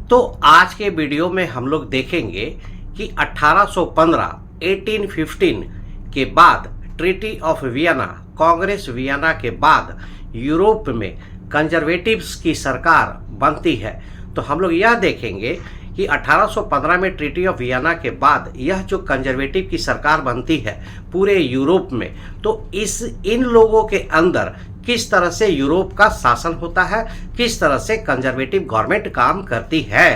तो आज के वीडियो में हम लोग देखेंगे कि 1815 1815 के बाद treaty of Vienna, Congress Vienna के बाद यूरोप में कंजर्वेटिव्स की सरकार बनती है। तो हम लोग यह देखेंगे कि 1815 में ट्रीटी ऑफ वियना के बाद यह जो कंजर्वेटिव की सरकार बनती है पूरे यूरोप में, तो इन लोगों के अंदर किस तरह से यूरोप का शासन होता है, किस तरह से कंजर्वेटिव गवर्नमेंट काम करती है।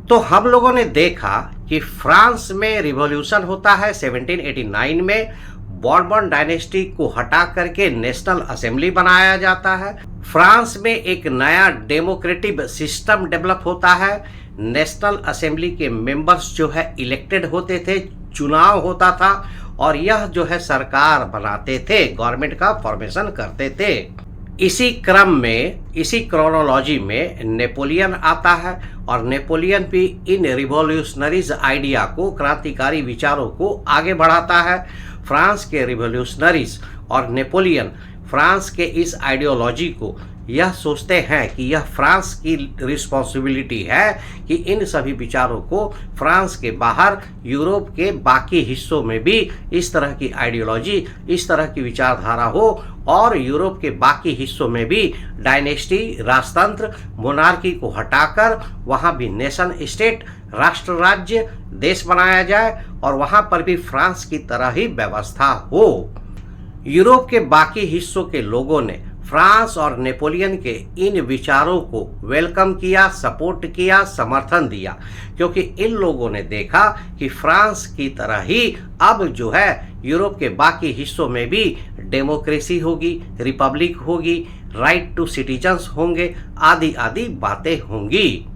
तो हम लोगों ने देखा कि फ्रांस में रिवॉल्यूशन होता है 1789 में, बॉर्बन डायनेस्टी को हटा करके नेशनल असेंबली बनाया जाता है। फ्रांस में एक नया डेमोक्रेटिक सिस्टम डेवलप होता है। नेशनल असेंबली के मेंबर्स जो है इलेक्टेड होते थे, चुनाव होता था और यह जो है सरकार बनाते थे, गवर्नमेंट का फॉर्मेशन करते थे। इसी क्रम में, इसी क्रोनोलॉजी में नेपोलियन आता है और नेपोलियन भी इन रिवॉल्यूशनरीज आइडिया को, क्रांतिकारी विचारों को आगे बढ़ाता है। फ्रांस के रिवॉल्यूशनरीज और नेपोलियन फ्रांस के इस आइडियोलॉजी को यह सोचते हैं कि यह फ्रांस की रिस्पॉन्सिबिलिटी है कि इन सभी विचारों को फ्रांस के बाहर यूरोप के बाकी हिस्सों में भी इस तरह की आइडियोलॉजी, इस तरह की विचारधारा हो और यूरोप के बाकी हिस्सों में भी डायनेस्टी, राजतंत्र, मोनार्की को हटाकर वहाँ भी नेशन स्टेट, राष्ट्र राज्य, देश बनाया जाए और वहाँ पर भी फ्रांस की तरह ही व्यवस्था हो। यूरोप के बाकी हिस्सों के लोगों ने फ्रांस और नेपोलियन के इन विचारों को वेलकम किया, सपोर्ट किया, समर्थन दिया, क्योंकि इन लोगों ने देखा कि फ्रांस की तरह ही अब जो है यूरोप के बाकी हिस्सों में भी डेमोक्रेसी होगी, रिपब्लिक होगी, राइट टू सिटीजन्स होंगे, आदि आदि बातें होंगी।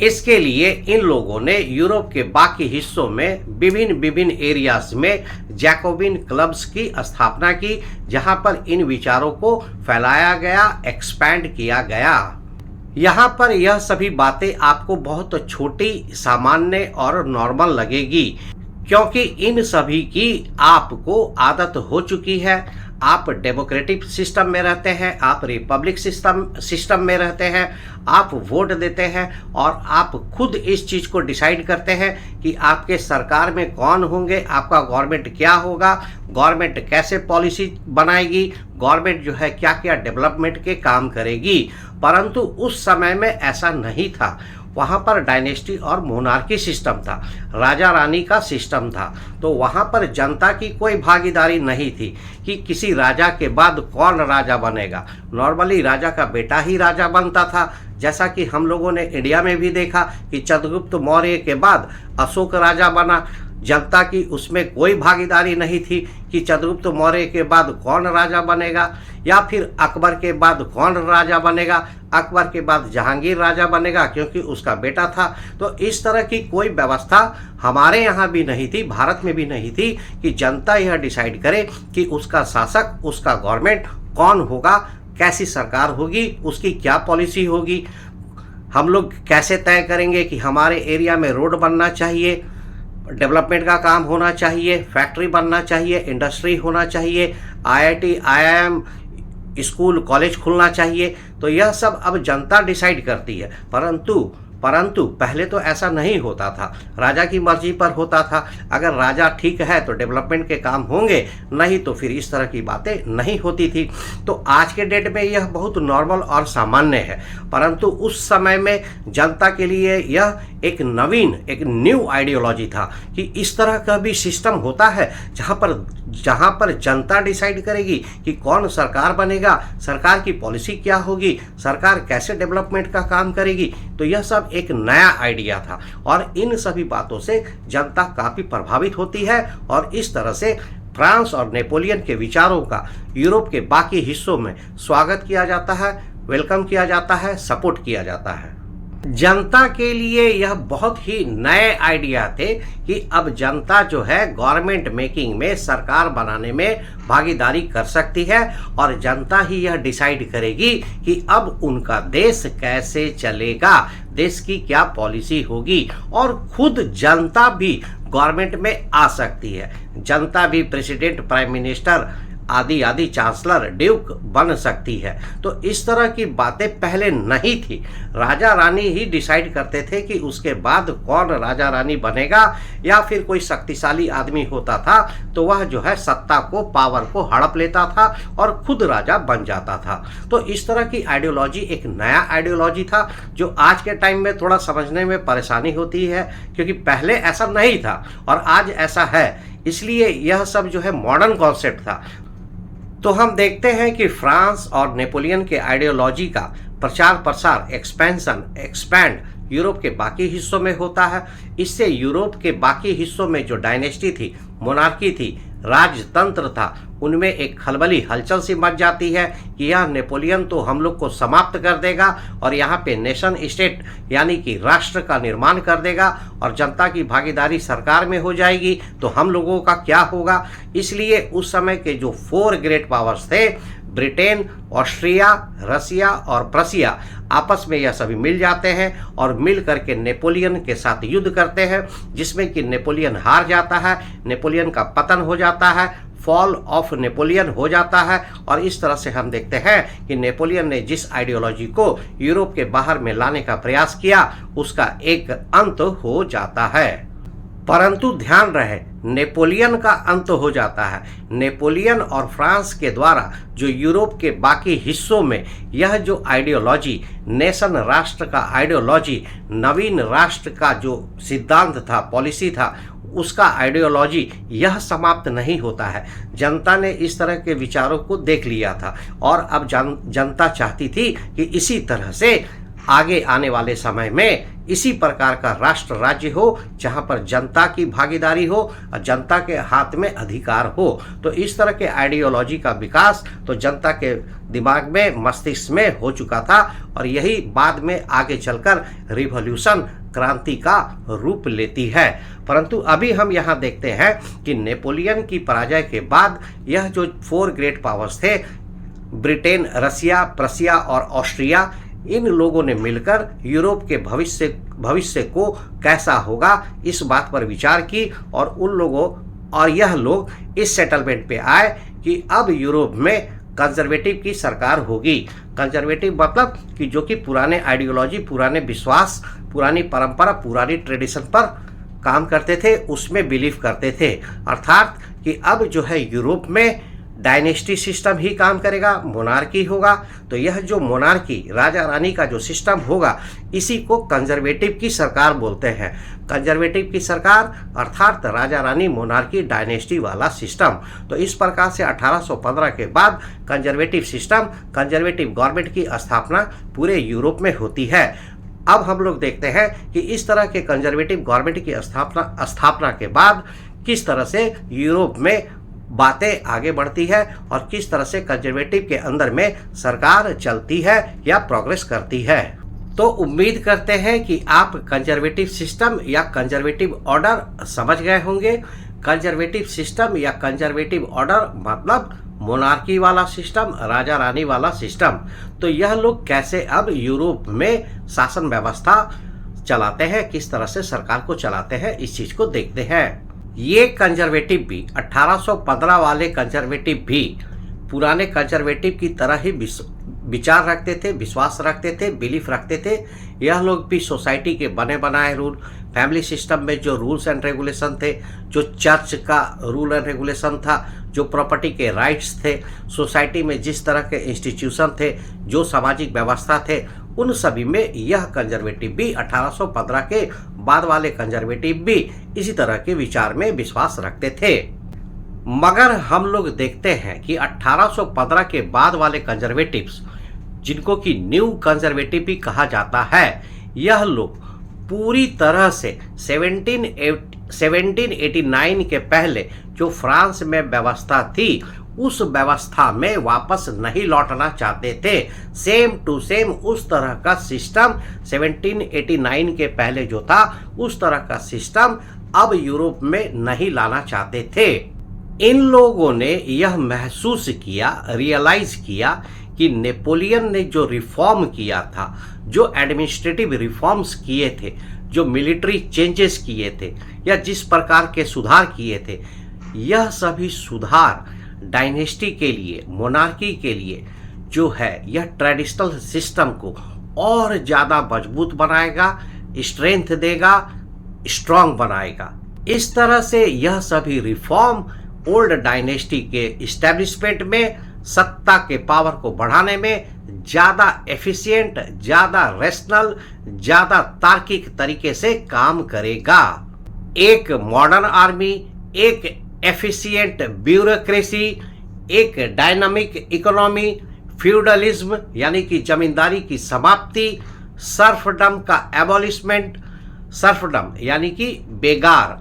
इसके लिए इन लोगों ने यूरोप के बाकी हिस्सों में विभिन्न एरियाज में जैकोबिन क्लब्स की स्थापना की, जहां पर इन विचारों को फैलाया गया, एक्सपैंड किया गया। यहाँ पर यह सभी बातें आपको बहुत छोटी, सामान्य और नॉर्मल लगेगी, क्योंकि इन सभी की आपको आदत हो चुकी है। आप डेमोक्रेटिक सिस्टम में रहते हैं, आप रिपब्लिक सिस्टम में रहते हैं, आप वोट देते हैं और आप खुद इस चीज़ को डिसाइड करते हैं कि आपके सरकार में कौन होंगे, आपका गवर्नमेंट क्या होगा, गवर्नमेंट कैसे पॉलिसी बनाएगी, गवर्नमेंट जो है क्या क्या डेवलपमेंट के काम करेगी। परंतु उस समय में ऐसा नहीं था। वहाँ पर डायनेस्टी और मोनार्की सिस्टम था, राजा रानी का सिस्टम था। तो वहाँ पर जनता की कोई भागीदारी नहीं थी कि किसी राजा के बाद कौन राजा बनेगा। नॉर्मली राजा का बेटा ही राजा बनता था, जैसा कि हम लोगों ने इंडिया में भी देखा कि चंद्रगुप्त मौर्य के बाद अशोक राजा बना। जनता की उसमें कोई भागीदारी नहीं थी कि चंद्रगुप्त मौर्य के बाद कौन राजा बनेगा या फिर अकबर के बाद कौन राजा बनेगा, अकबर के बाद जहांगीर राजा बनेगा क्योंकि उसका बेटा था। तो इस तरह की कोई व्यवस्था हमारे यहाँ भी नहीं थी, भारत में भी नहीं थी कि जनता यह डिसाइड करे कि उसका शासक, उसका गवर्नमेंट कौन होगा, कैसी सरकार होगी, उसकी क्या पॉलिसी होगी। हम लोग कैसे तय करेंगे कि हमारे एरिया में रोड बनना चाहिए, डेवलपमेंट का काम होना चाहिए, फैक्ट्री बनना चाहिए, इंडस्ट्री होना चाहिए, IIT, IIM, स्कूल, कॉलेज खुलना चाहिए। तो यह सब अब जनता डिसाइड करती है। परंतु पहले तो ऐसा नहीं होता था, राजा की मर्जी पर होता था। अगर राजा ठीक है तो डेवलपमेंट के काम होंगे, नहीं तो फिर इस तरह की बातें नहीं होती थी। तो आज के डेट में यह बहुत नॉर्मल और सामान्य है, परंतु उस समय में जनता के लिए यह एक नवीन, एक न्यू आइडियोलॉजी था कि इस तरह का भी सिस्टम होता है जहाँ पर जनता डिसाइड करेगी कि कौन सरकार बनेगा, सरकार की पॉलिसी क्या होगी, सरकार कैसे डेवलपमेंट का काम करेगी। तो यह सब एक नया आइडिया था और इन सभी बातों से जनता काफ़ी प्रभावित होती है और इस तरह से फ्रांस और नेपोलियन के विचारों का यूरोप के बाकी हिस्सों में स्वागत किया जाता है, वेलकम किया जाता है, सपोर्ट किया जाता है। जनता के लिए यह बहुत ही नए आइडिया थे कि अब जनता जो है गवर्नमेंट मेकिंग में, सरकार बनाने में भागीदारी कर सकती है और जनता ही यह डिसाइड करेगी कि अब उनका देश कैसे चलेगा, देश की क्या पॉलिसी होगी और खुद जनता भी गवर्नमेंट में आ सकती है। जनता भी प्रेसिडेंट, प्राइम मिनिस्टर आदि आदि चांसलर ड्यूक बन सकती है। तो इस तरह की बातें पहले नहीं थी। राजा रानी ही डिसाइड करते थे कि उसके बाद कौन राजा रानी बनेगा, या फिर कोई शक्तिशाली आदमी होता था तो वह जो है सत्ता को, पावर को हड़प लेता था और खुद राजा बन जाता था। तो इस तरह की आइडियोलॉजी एक नया आइडियोलॉजी था जो आज के टाइम में थोड़ा समझने में परेशानी होती है, क्योंकि पहले ऐसा नहीं था और आज ऐसा है। इसलिए यह सब जो है मॉडर्न कॉन्सेप्ट था। तो हम देखते हैं कि फ्रांस और नेपोलियन के आइडियोलॉजी का प्रचार प्रसार, एक्सपैंड यूरोप के बाकी हिस्सों में होता है। इससे यूरोप के बाकी हिस्सों में जो डायनेस्टी थी, मोनार्की थी, राजतंत्र था, उनमें एक खलबली हलचल सी मच जाती है कि यह नेपोलियन तो हम लोग को समाप्त कर देगा और यहाँ पे नेशन स्टेट यानी कि राष्ट्र का निर्माण कर देगा और जनता की भागीदारी सरकार में हो जाएगी, तो हम लोगों का क्या होगा। इसलिए उस समय के जो 4 ग्रेट पावर्स थे, ब्रिटेन, ऑस्ट्रिया, रसिया और प्रसिया, आपस में यह सभी मिल जाते हैं और मिल करके नेपोलियन के साथ युद्ध करते हैं, जिसमें कि नेपोलियन हार जाता है, नेपोलियन का पतन हो जाता है, फॉल ऑफ नेपोलियन हो जाता है। और इस तरह से हम देखते हैं कि नेपोलियन ने जिस आइडियोलॉजी को यूरोप के बाहर में लाने का प्रयास किया, उसका एक अंत हो जाता है। परंतु ध्यान रहे, नेपोलियन का अंत हो जाता है। नेपोलियन और फ्रांस के द्वारा जो यूरोप के बाकी हिस्सों में यह जो आइडियोलॉजी, नेशन राष्ट्र का आइडियोलॉजी, नवीन राष्ट्र का जो सिद्धांत था, पॉलिसी था, उसका आइडियोलॉजी यह समाप्त नहीं होता है। जनता ने इस तरह के विचारों को देख लिया था और अब जनता चाहती थी कि इसी तरह से आगे आने वाले समय में इसी प्रकार का राष्ट्र राज्य हो, जहां पर जनता की भागीदारी हो और जनता के हाथ में अधिकार हो। तो इस तरह के आइडियोलॉजी का विकास तो जनता के दिमाग में, मस्तिष्क में हो चुका था और यही बाद में आगे चलकर रिवॉल्यूशन, क्रांति का रूप लेती है। परंतु अभी हम यहाँ देखते हैं कि नेपोलियन की पराजय के बाद यह जो 4 ग्रेट पावर्स थे, ब्रिटेन, रसिया, प्रसिया और ऑस्ट्रिया, इन लोगों ने मिलकर यूरोप के भविष्य को कैसा होगा इस बात पर विचार की और यह लोग इस सेटलमेंट पे आए कि अब यूरोप में कंजर्वेटिव की सरकार होगी। कंजर्वेटिव मतलब कि जो कि पुराने आइडियोलॉजी, पुराने विश्वास, पुरानी परंपरा, पुरानी ट्रेडिशन पर काम करते थे, उसमें बिलीव करते थे। अर्थात कि अब जो है यूरोप में डायनेस्टी सिस्टम ही काम करेगा, मोनार्की होगा। तो यह जो मोनार्की, राजा रानी का जो सिस्टम होगा, इसी को कंजर्वेटिव की सरकार बोलते हैं। कंजर्वेटिव की सरकार अर्थात राजा रानी, मोनार्की, डायनेस्टी वाला सिस्टम। तो इस प्रकार से 1815 के बाद कंजर्वेटिव सिस्टम, कंजर्वेटिव गवर्नमेंट की स्थापना पूरे यूरोप में होती है। अब हम लोग देखते हैं कि इस तरह के कंजर्वेटिव गवर्नमेंट की स्थापना के बाद किस तरह से यूरोप में बातें आगे बढ़ती है और किस तरह से कंजर्वेटिव के अंदर में सरकार चलती है या प्रोग्रेस करती है। तो उम्मीद करते हैं कि आप कंजर्वेटिव सिस्टम या कंजर्वेटिव ऑर्डर समझ गए होंगे। कंजर्वेटिव सिस्टम या कंजर्वेटिव ऑर्डर मतलब मोनार्की वाला सिस्टम, राजा रानी वाला सिस्टम। तो यह लोग कैसे अब यूरोप में शासन व्यवस्था चलाते हैं, किस तरह से सरकार को चलाते हैं, इस चीज को देखते हैं। ये कंजर्वेटिव भी 1815 वाले कंजर्वेटिव भी पुराने कंजर्वेटिव की तरह ही विचार रखते थे, विश्वास रखते थे, बिलीफ रखते थे। यह लोग भी सोसाइटी के बने बनाए रूल, फैमिली सिस्टम में जो रूल्स एंड रेगुलेशन थे, जो चर्च का रूल एंड रेगुलेशन था, जो प्रॉपर्टी के राइट्स थे, सोसाइटी में जिस तरह के इंस्टीट्यूशन थे, जो सामाजिक व्यवस्था थे, उन सभी में यह कंजर्वेटिव भी 1815 के बाद वाले कंजर्वेटिव भी इसी तरह के विचार में विश्वास रखते थे। मगर हम लोग देखते हैं कि 1815 के बाद वाले कंजर्वेटिव्स, जिनको कि न्यू कंजर्वेटिव भी कहा जाता है, यह लोग पूरी तरह से 1789 के पहले जो फ्रांस में व्यवस्था थी, उस व्यवस्था में वापस नहीं लौटना चाहते थे। सेम टू सेम उस तरह का सिस्टम 1789 के पहले जो था, उस तरह का सिस्टम अब यूरोप में नहीं लाना चाहते थे। इन लोगों ने यह महसूस किया, रियलाइज किया कि नेपोलियन ने जो रिफॉर्म किया था, जो एडमिनिस्ट्रेटिव रिफॉर्म्स किए थे, जो मिलिट्री चेंजेस किए थे या जिस प्रकार के सुधार किए थे, यह सभी सुधार डायनेस्टी के लिए, मोनार्की के लिए जो है यह ट्रेडिशनल सिस्टम को और ज़्यादा मजबूत बनाएगा, स्ट्रेंथ देगा, स्ट्रांग बनाएगा। इस तरह से यह सभी रिफॉर्म ओल्ड डायनेस्टी के इस्टेब्लिशमेंट में, सत्ता के पावर को बढ़ाने में ज़्यादा एफिशिएंट, ज़्यादा रैशनल, ज़्यादा तार्किक तरीके से काम करेगा। एक मॉडर्न आर्मी, एक एफिशिएंट ब्यूरोक्रेसी, एक डायनामिक इकोनॉमी, फ्यूडलिज्म यानी कि जमींदारी की समाप्ति, सर्फडम का एबॉलिशमेंट, सर्फडम यानी कि बेगार,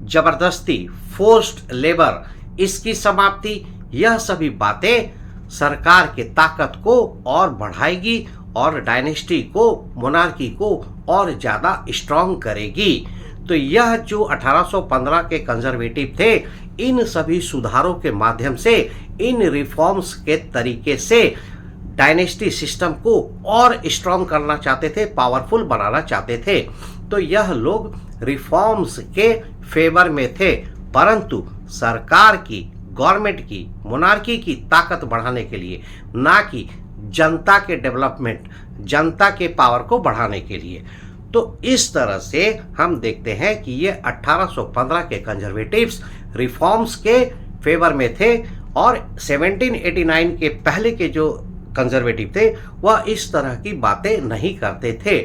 जबरदस्ती, फोर्स्ड लेबर, इसकी समाप्ति, यह सभी बातें सरकार के ताकत को और बढ़ाएगी और डायनेस्टी को, मोनार्की को और ज़्यादा स्ट्रांग करेगी। तो यह जो 1815 के कंजर्वेटिव थे, इन सभी सुधारों के माध्यम से, इन रिफॉर्म्स के तरीके से डायनेस्टी सिस्टम को और स्ट्रांग करना चाहते थे, पावरफुल बनाना चाहते थे। तो यह लोग रिफॉर्म्स के फेवर में थे, परंतु सरकार की, गवर्नमेंट की, मोनार्की की ताकत बढ़ाने के लिए, ना कि जनता के डेवलपमेंट, जनता के पावर को बढ़ाने के लिए। तो इस तरह से हम देखते हैं कि ये 1815 के कंजर्वेटिव्स रिफॉर्म्स के फेवर में थे और 1789 के पहले के जो कंजर्वेटिव थे वह इस तरह की बातें नहीं करते थे।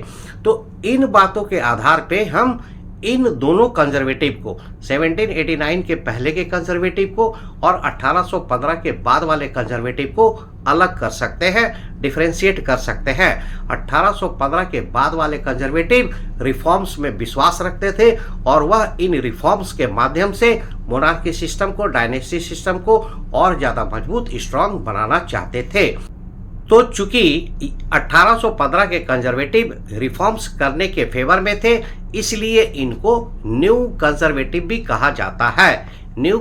तो इन बातों के आधार पे हम इन दोनों कंजर्वेटिव को, 1789 के पहले के कंजर्वेटिव को और 1815 के बाद वाले कंजर्वेटिव को अलग कर सकते हैं, डिफरेंशिएट कर सकते हैं। 1815 के बाद वाले कंजर्वेटिव रिफॉर्म्स में विश्वास रखते थे और वह इन रिफॉर्म्स के माध्यम से मोनार्की सिस्टम को, डायनेस्टी सिस्टम को और ज़्यादा मजबूत, स्ट्रांग बनाना चाहते थे। तो चूंकि 1815 के कंजर्वेटिव रिफॉर्म्स करने के फेवर में थे, इसलिए इनको न्यू कंजर्वेटिव भी कहा जाता है। न्यू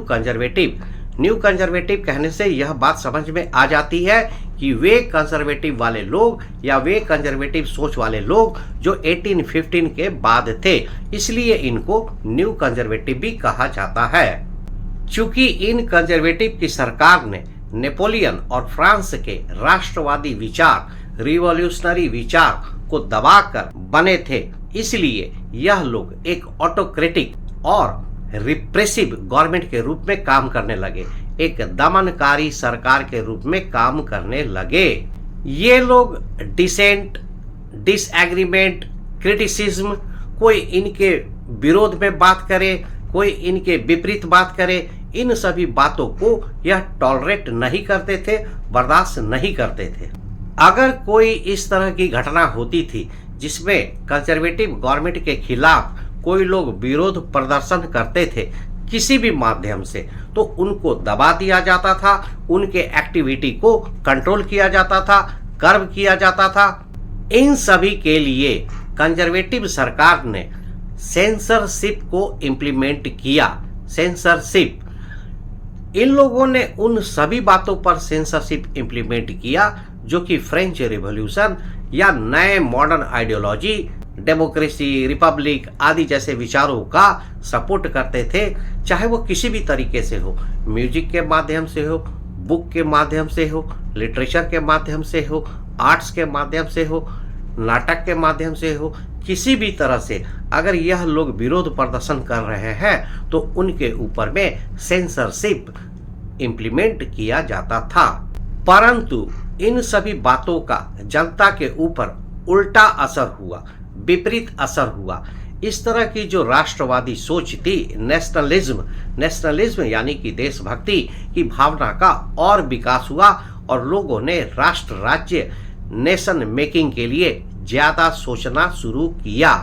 कंजर्वेटिव कहने से यह बात समझ में आ जाती है कि वे कंजर्वेटिव वाले लोग या वे कंजर्वेटिव सोच वाले लोग जो 1815 के बाद थे, इसलिए इनको न्यू कंजर्वेटिव भी कहा जाता है। चूंकि इन कंजर्वेटिव की सरकार ने नेपोलियन और फ्रांस के राष्ट्रवादी विचार, रिवॉल्यूशनरी विचार को दबाकर बने थे, इसलिए यह लोग एक ऑटोक्रेटिक और रिप्रेसिव गवर्नमेंट के रूप में काम करने लगे, एक दमनकारी सरकार के रूप में काम करने लगे। ये लोग डिसेंट, डिसएग्रीमेंट, क्रिटिसिज्म, कोई इनके विरोध में बात करे, कोई इनके विपरीत बात करे, इन सभी बातों को यह टॉलरेट नहीं करते थे, बर्दाश्त नहीं करते थे। अगर कोई इस तरह की घटना होती थी जिसमें कंजर्वेटिव गवर्नमेंट के खिलाफ कोई लोग विरोध प्रदर्शन करते थे किसी भी माध्यम से, तो उनको दबा दिया जाता था, उनके एक्टिविटी को कंट्रोल किया जाता था, कर्व किया जाता था। इन सभी के लिए कंजर्वेटिव सरकार ने सेंसरशिप को इम्प्लीमेंट किया। सेंसरशिप, इन लोगों ने उन सभी बातों पर सेंसरशिप इम्प्लीमेंट किया जो कि फ्रेंच रिवॉल्यूशन या नए मॉडर्न आइडियोलॉजी, डेमोक्रेसी, रिपब्लिक आदि जैसे विचारों का सपोर्ट करते थे, चाहे वो किसी भी तरीके से हो, म्यूजिक के माध्यम से हो, बुक के माध्यम से हो, लिटरेचर के माध्यम से हो, आर्ट्स के माध्यम से हो, नाटक के माध्यम से हो, किसी भी तरह से अगर यह लोग विरोध प्रदर्शन कर रहे हैं तो उनके ऊपर में सेंसरशिप इम्प्लीमेंट किया जाता था। परंतु इन सभी बातों का जनता के ऊपर उल्टा असर हुआ, विपरीत असर हुआ। इस तरह की जो राष्ट्रवादी सोच थी, नेशनलिज्म यानी कि देशभक्ति की भावना का और विकास हुआ और लोगों ने राष्ट्र, राज्य, नेशन मेकिंग के लिए ज्यादा सोचना शुरू किया।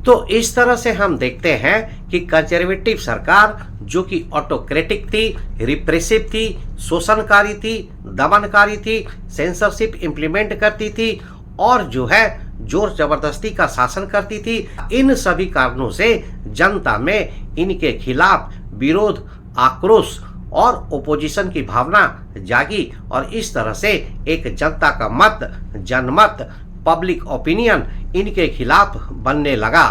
तो इस तरह से हम देखते हैं कि कंजर्वेटिव सरकार जो कि ऑटोक्रेटिक थी, रिप्रेसिव थी, शोषणकारी थी, दमनकारी थी, सेंसरशिप इम्प्लीमेंट करती थी और जो है जोर जबरदस्ती का शासन करती थी, इन सभी कारणों से जनता में इनके खिलाफ विरोध, आक्रोश और ओपोजिशन की भावना जागी और इस तरह से एक जनता का मत, जनमत, पब्लिक ओपिनियन इनके खिलाफ बनने लगा।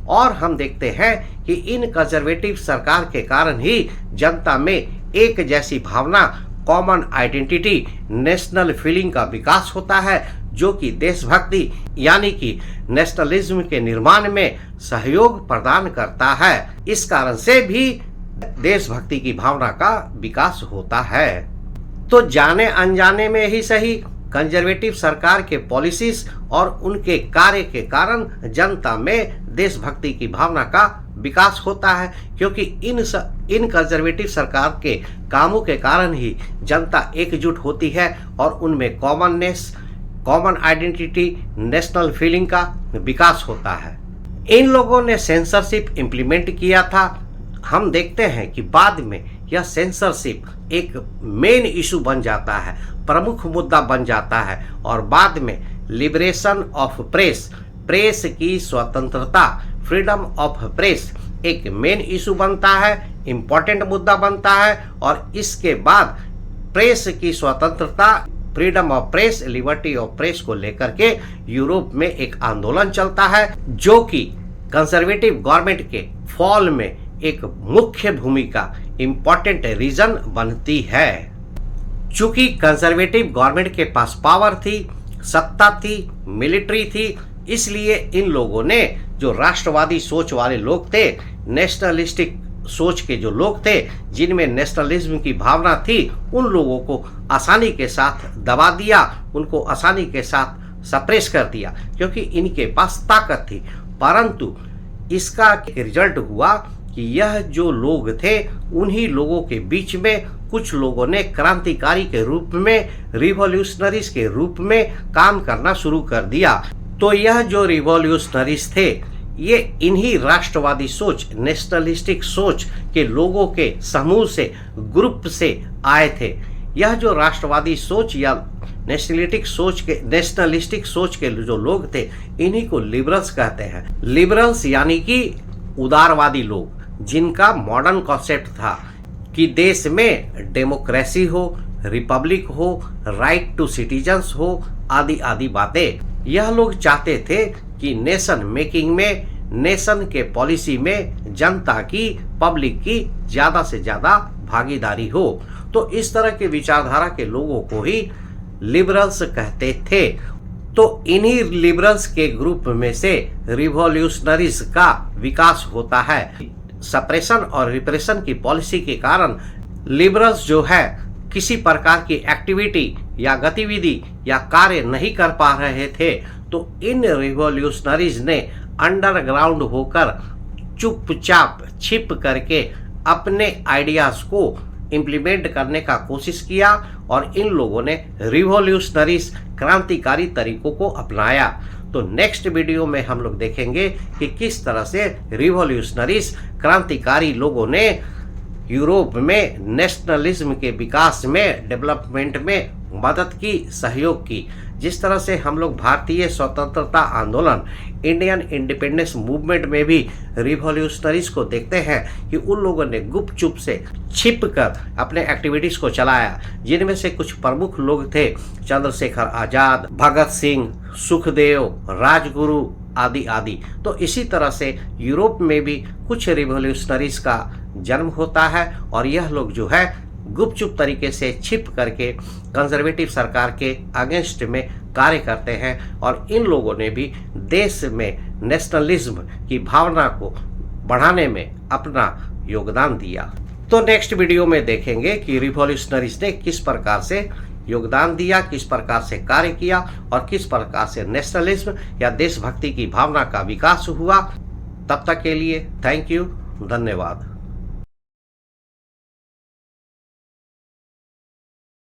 और हम देखते हैं कि इन कंजर्वेटिव सरकार के कारण ही जनता में एक जैसी भावना, कॉमन आइडेंटिटी, नेशनल फीलिंग का विकास होता है, जो कि देशभक्ति यानी कि नेशनलिज्म के निर्माण में सहयोग प्रदान करता है। इस कारण से भी देशभक्ति की भावना का विकास होता है। तो जाने अनजाने में ही सही, कंजर्वेटिव सरकार के पॉलिसीज और उनके कार्य के कारण जनता में देशभक्ति की भावना का विकास होता है, क्योंकि इन कंजर्वेटिव सरकार के कामों के कारण ही जनता एकजुट होती है और उनमें commonness, common identity, national feeling का विकास होता है। इन लोगों ने सेंसरशिप इम्प्लीमेंट किया था। हम देखते हैं कि बाद में यह सेंसरशिप एक मेन इशू बन जाता है, प्रमुख मुद्दा बन जाता है, और बाद में लिबरेशन ऑफ प्रेस, प्रेस की स्वतंत्रता, फ्रीडम ऑफ प्रेस एक मेन इशू बनता है, इम्पोर्टेंट मुद्दा बनता है। और इसके बाद प्रेस की स्वतंत्रता, freedom of press, liberty of press को लेकर के यूरोप में एक आंदोलन चलता है, जो कि कंजर्वेटिव गवर्नमेंट के फॉल में एक मुख्य भूमिका, इम्पोर्टेंट रीजन बनती है। चूंकि कंजर्वेटिव गवर्नमेंट के पास पावर थी, सत्ता थी, मिलिट्री थी, इसलिए इन लोगों ने, जो राष्ट्रवादी सोच वाले लोग थे, नेशनलिस्टिक सोच के जो लोग थे, जिनमें नेशनलिज्म की भावना थी, उन लोगों को आसानी के साथ दबा दिया, उनको आसानी के साथ सप्रेस कर दिया, क्योंकि इनके पास ताकत थी। परंतु इसका रिजल्ट हुआ कि यह जो लोग थे, उन्हीं लोगों के बीच में कुछ लोगों ने क्रांतिकारी के रूप में, रिवॉल्यूशनरीज के रूप में काम करना शुरू कर दिया। तो यह जो रिवॉल्यूशनरीज थे, ये इन्हीं राष्ट्रवादी सोच, नेशनलिस्टिक सोच के लोगों के समूह से, ग्रुप से आए थे। यह जो राष्ट्रवादी सोच या नेशनलिस्टिक सोच के जो लोग थे, इन्हीं को लिबरल्स कहते हैं। लिबरल्स यानी कि उदारवादी लोग, जिनका मॉडर्न कॉन्सेप्ट था कि देश में डेमोक्रेसी हो, रिपब्लिक हो, राइट टू सिटीजन्स हो, आदि आदि बातें। यह लोग चाहते थे कि नेशन मेकिंग में, नेशन के पॉलिसी में जनता की, पब्लिक की ज़्यादा से ज़्यादा भागीदारी हो। तो इस तरह के विचारधारा के लोगों को ही लिबरल्स कहते थे। तो इन्हीं लिबरल्स के ग्रुप में से रिवॉल्यूशनरीज का विकास होता है। सप्रेशन और रिप्रेशन की पॉलिसी के कारण लिबरल्स जो है, किसी प्रकार की एक्टिविटी या गतिविधि या कार्य नहीं कर पा रहे थे। तो इन रिवॉल्यूशनरीज ने अंडरग्राउंड होकर, चुपचाप छिप करके अपने आइडियाज को इम्प्लीमेंट करने का कोशिश किया, और इन लोगों ने रिवॉल्यूशनरीज, क्रांतिकारी तरीकों को अपनाया। तो नेक्स्ट वीडियो में हम लोग देखेंगे कि किस तरह से रिवॉल्यूशनरीज, क्रांतिकारी लोगों ने यूरोप में नेशनलिज्म के विकास में, डेवलपमेंट में मदद की, सहयोग की। जिस तरह से हम लोग भारतीय स्वतंत्रता आंदोलन, इंडियन इंडिपेंडेंस मूवमेंट में भी रिवॉल्यूशनरीज को देखते हैं कि उन लोगों ने गुपचुप से, छिप कर अपने एक्टिविटीज़ को चलाया, जिनमें से कुछ प्रमुख लोग थे चंद्रशेखर आज़ाद, भगत सिंह, सुखदेव, राजगुरु आदि आदि। तो इसी तरह से यूरोप में भी कुछ रिवॉल्यूशनरीज का जन्म होता है, और यह लोग जो है गुपचुप तरीके से छिप करके कंजर्वेटिव सरकार के अगेंस्ट में कार्य करते हैं, और इन लोगों ने भी देश में नेशनलिज्म की भावना को बढ़ाने में अपना योगदान दिया। तो नेक्स्ट वीडियो में देखेंगे कि रिवॉल्यूशनरीज ने किस प्रकार से योगदान दिया, किस प्रकार से कार्य किया, और किस प्रकार से नेशनलिज्म या देशभक्ति की भावना का विकास हुआ। तब तक के लिए थैंक यू, धन्यवाद।